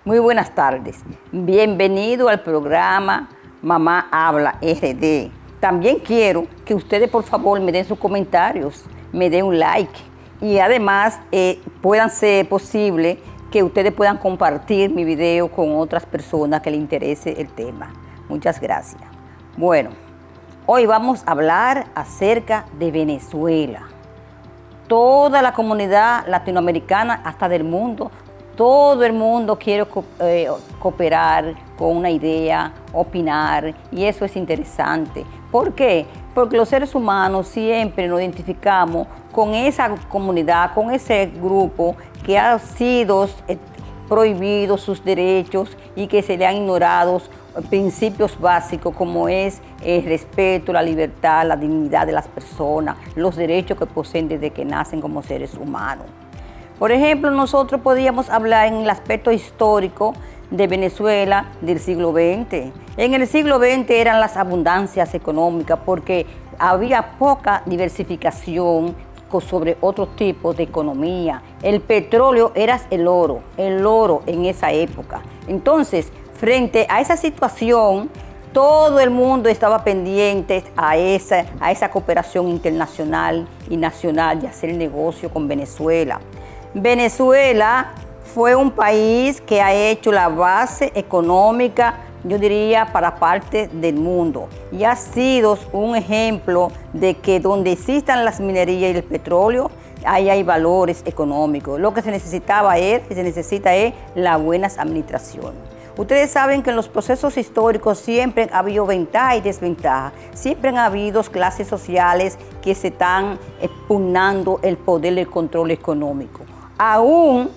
Muy buenas tardes. Bienvenido al programa Mamá Habla RD. También quiero que ustedes por favor me den sus comentarios, me den un like y además puedan ser posible que ustedes puedan compartir mi video con otras personas que les interese el tema. Muchas gracias. Bueno, hoy vamos a hablar acerca de Venezuela. Toda la comunidad latinoamericana, hasta del mundo, todo el mundo quiere cooperar con una idea, opinar, y eso es interesante. ¿Por qué? Porque los seres humanos siempre nos identificamos con esa comunidad, con ese grupo que ha sido prohibido sus derechos y que se le han ignorado principios básicos como es el respeto, la libertad, la dignidad de las personas, los derechos que poseen desde que nacen como seres humanos. Por ejemplo, nosotros podíamos hablar en el aspecto histórico de Venezuela del siglo XX. En el siglo XX eran las abundancias económicas porque había poca diversificación sobre otros tipos de economía. El petróleo era el oro en esa época. Entonces, frente a esa situación, todo el mundo estaba pendiente a esa cooperación internacional y nacional de hacer negocio con Venezuela. Venezuela fue un país que ha hecho la base económica, yo diría, para parte del mundo. Y ha sido un ejemplo de que donde existan las minerías y el petróleo, ahí hay valores económicos. Lo que se necesita es la buena administración. Ustedes saben que en los procesos históricos siempre ha habido ventaja y desventaja. Siempre han habido clases sociales que se están pugnando el poder del control económico. Aún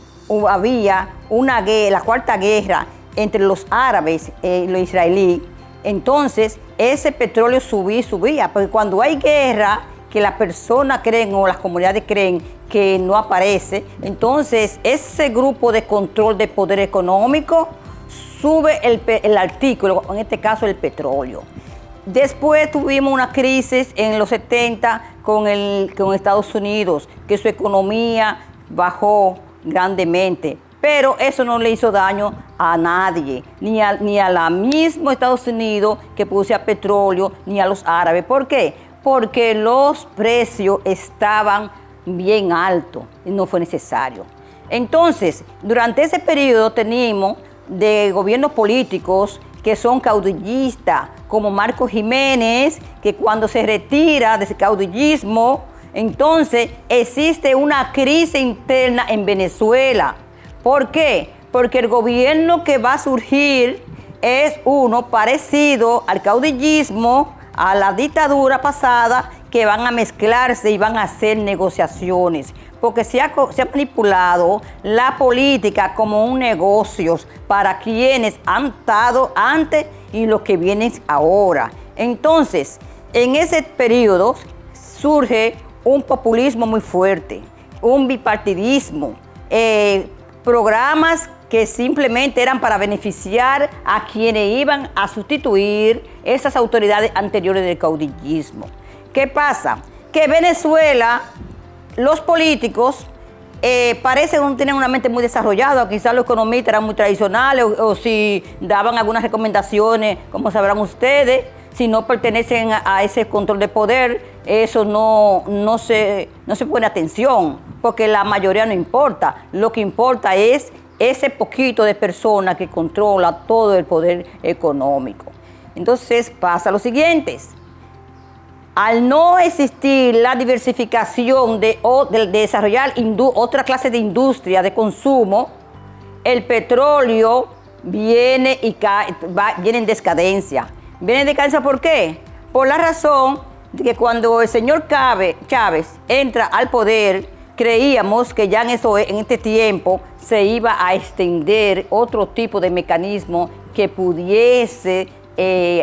había la cuarta guerra entre los árabes y los israelíes. Entonces, ese petróleo subía, porque cuando hay guerra, que las personas creen o las comunidades creen que no aparece, entonces ese grupo de control de poder económico sube el artículo, en este caso el petróleo. Después tuvimos una crisis en los 70 con Estados Unidos, que su economía bajó grandemente, pero eso no le hizo daño a nadie, ni a la misma Estados Unidos que producía petróleo, ni a los árabes. ¿Por qué? Porque los precios estaban bien altos y no fue necesario. Entonces, durante ese periodo teníamos de gobiernos políticos que son caudillistas, como Marcos Jiménez, que cuando se retira de ese caudillismo, entonces existe una crisis interna en Venezuela. ¿Por qué? Porque el gobierno que va a surgir es uno parecido al caudillismo, a la dictadura pasada, que van a mezclarse y van a hacer negociaciones. Porque se ha manipulado la política como un negocio para quienes han estado antes y los que vienen ahora. Entonces, en ese periodo surge un populismo muy fuerte, un bipartidismo, programas que simplemente eran para beneficiar a quienes iban a sustituir esas autoridades anteriores del caudillismo. ¿Qué pasa? Que Venezuela, los políticos parece que no tienen una mente muy desarrollada, quizás los economistas eran muy tradicionales o si daban algunas recomendaciones, como sabrán ustedes, si no pertenecen a ese control de poder, eso no se pone atención, porque la mayoría no importa. Lo que importa es ese poquito de personas que controla todo el poder económico. Entonces pasa lo siguiente. Al no existir la diversificación de desarrollar otra clase de industria de consumo, el petróleo viene en decadencia. ¿Viene en decadencia por qué? Por la razón de que cuando el señor Chávez entra al poder, creíamos que ya en este tiempo se iba a extender otro tipo de mecanismo que pudiese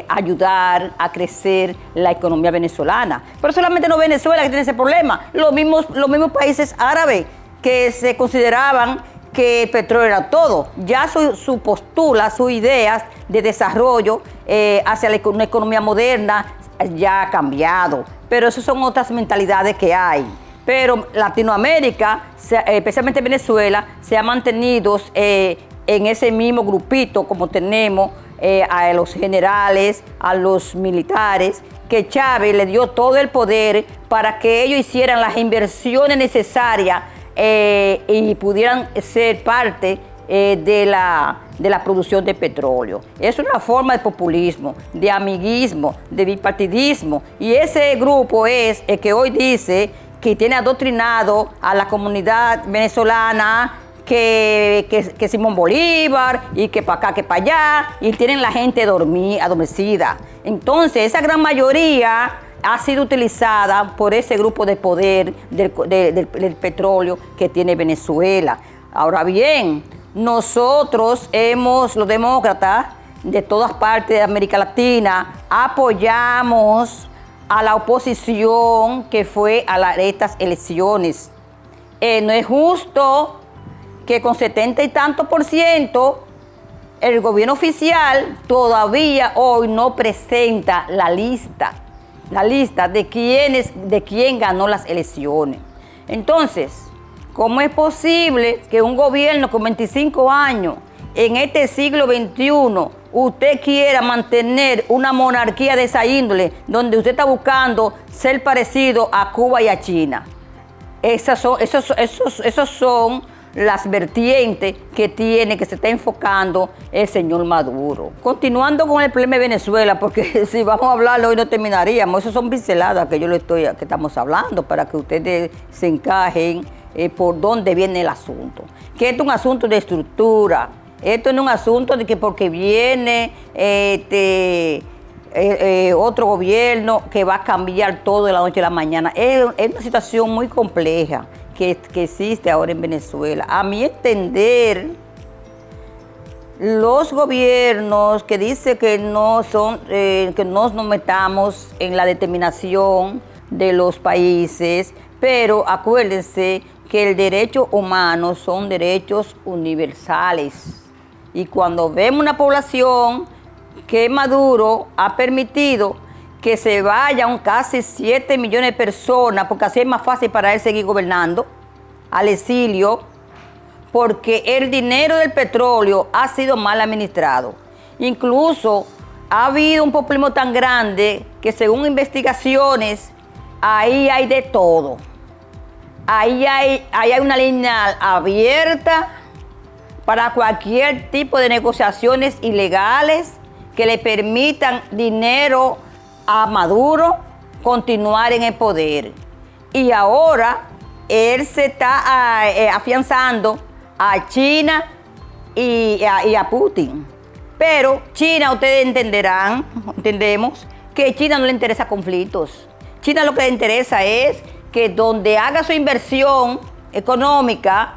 ayudar a crecer la economía venezolana. Pero solamente no Venezuela que tiene ese problema. Los mismos países árabes que se consideraban que el petróleo era todo. Ya su postura, sus ideas de desarrollo hacia una economía moderna ya ha cambiado. Pero esas son otras mentalidades que hay. pero Latinoamérica, especialmente Venezuela, se ha mantenido en ese mismo grupito como tenemos a los generales, a los militares, que Chávez le dio todo el poder para que ellos hicieran las inversiones necesarias y pudieran ser parte de la producción de petróleo. Es una forma de populismo, de amiguismo, de bipartidismo. Y ese grupo es el que hoy dice que tiene adoctrinado a la comunidad venezolana, que Simón Bolívar, y que para acá, que para allá, y tienen la gente adormecida. Entonces, esa gran mayoría ha sido utilizada por ese grupo de poder del petróleo que tiene Venezuela. Ahora bien, nosotros los demócratas de todas partes de América Latina, apoyamos a la oposición que fue a estas elecciones. No es justo que con 70 y tantos % el gobierno oficial todavía hoy no presenta la lista de quién ganó las elecciones. Entonces, ¿cómo es posible que un gobierno con 25 años en este siglo XXI usted quiera mantener una monarquía de esa índole donde usted está buscando ser parecido a Cuba y a China? Esos son las vertientes que se está enfocando el señor Maduro. Continuando con el problema de Venezuela, porque si vamos a hablarlo hoy no terminaríamos, esas son pinceladas que estamos hablando para que ustedes se encajen por dónde viene el asunto. Que esto es un asunto de estructura, esto no es un asunto de que porque viene otro gobierno que va a cambiar todo de la noche a la mañana. Es una situación muy compleja que existe ahora en Venezuela. A mi entender, los gobiernos que dicen que que no nos metamos en la determinación de los países, pero acuérdense que el derecho humano son derechos universales. Y cuando vemos una población que Maduro ha permitido que se vayan casi 7 millones de personas, porque así es más fácil para él seguir gobernando, al exilio, porque el dinero del petróleo ha sido mal administrado. Incluso ha habido un populismo tan grande que según investigaciones, ahí hay de todo. Ahí hay una línea abierta para cualquier tipo de negociaciones ilegales que le permitan dinero a Maduro continuar en el poder. Y ahora él se está afianzando a China y a Putin. Pero China, ustedes entendemos que a China no le interesa conflictos. China lo que le interesa es que donde haga su inversión económica,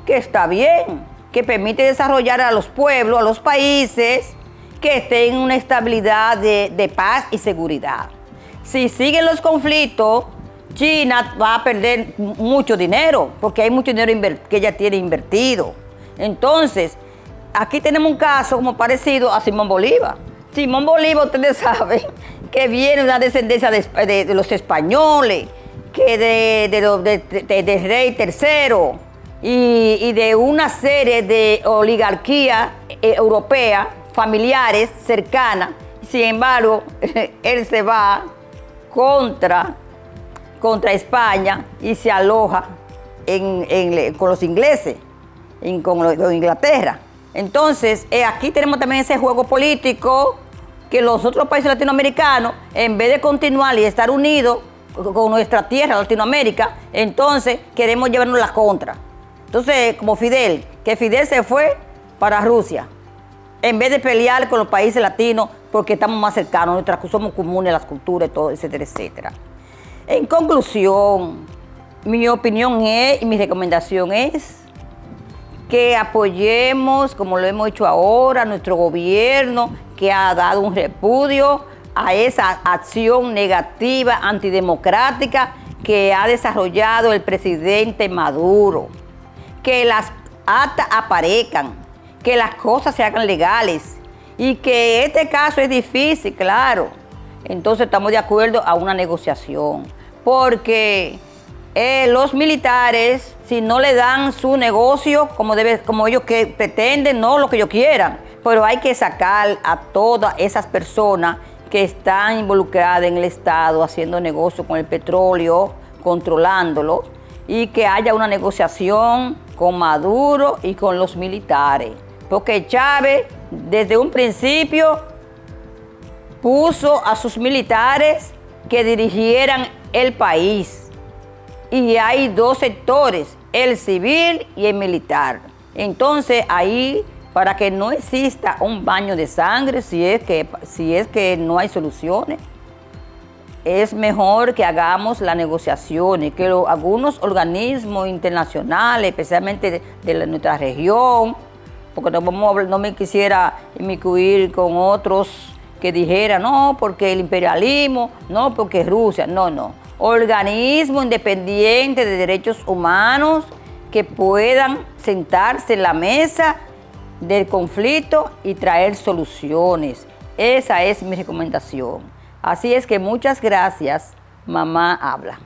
que está bien, que permite desarrollar a los pueblos, a los países, que estén en una estabilidad de paz y seguridad. Si siguen los conflictos, China va a perder mucho dinero, porque hay mucho dinero que ella tiene invertido. Entonces, aquí tenemos un caso como parecido a Simón Bolívar. Simón Bolívar, ustedes saben, que viene de una descendencia de los españoles, que de Rey III, y de una serie de oligarquías europeas, familiares, cercanas. Sin embargo, él se va contra España y se aloja con los ingleses, con Inglaterra. Entonces, aquí tenemos también ese juego político que los otros países latinoamericanos, en vez de continuar y estar unidos con nuestra tierra, Latinoamérica, entonces queremos llevarnos la contra. Entonces, como Fidel, que Fidel se fue para Rusia, en vez de pelear con los países latinos, porque estamos más cercanos, somos comunes las culturas, todo, etcétera, etcétera. En conclusión, mi opinión y mi recomendación es que apoyemos, como lo hemos hecho ahora, nuestro gobierno, que ha dado un repudio a esa acción negativa, antidemocrática, que ha desarrollado el presidente Maduro. Que las actas aparezcan, que las cosas se hagan legales y que este caso es difícil, claro. Entonces estamos de acuerdo a una negociación, porque Los militares, si no le dan su negocio como ellos que pretenden, no lo que ellos quieran, pero hay que sacar a todas esas personas que están involucradas en el Estado haciendo negocio con el petróleo, controlándolo, y que haya una negociación con Maduro y con los militares. Porque Chávez, desde un principio, puso a sus militares que dirigieran el país. Y hay dos sectores, el civil y el militar. Entonces ahí, para que no exista un baño de sangre, si es que no hay soluciones, es mejor que hagamos las negociaciones, que algunos organismos internacionales, especialmente de nuestra región, porque no me quisiera inmiscuir con otros que dijeran, no, porque el imperialismo, no, porque Rusia, no. Organismos independientes de derechos humanos que puedan sentarse en la mesa del conflicto y traer soluciones. Esa es mi recomendación. Así es que muchas gracias, Mamá Habla.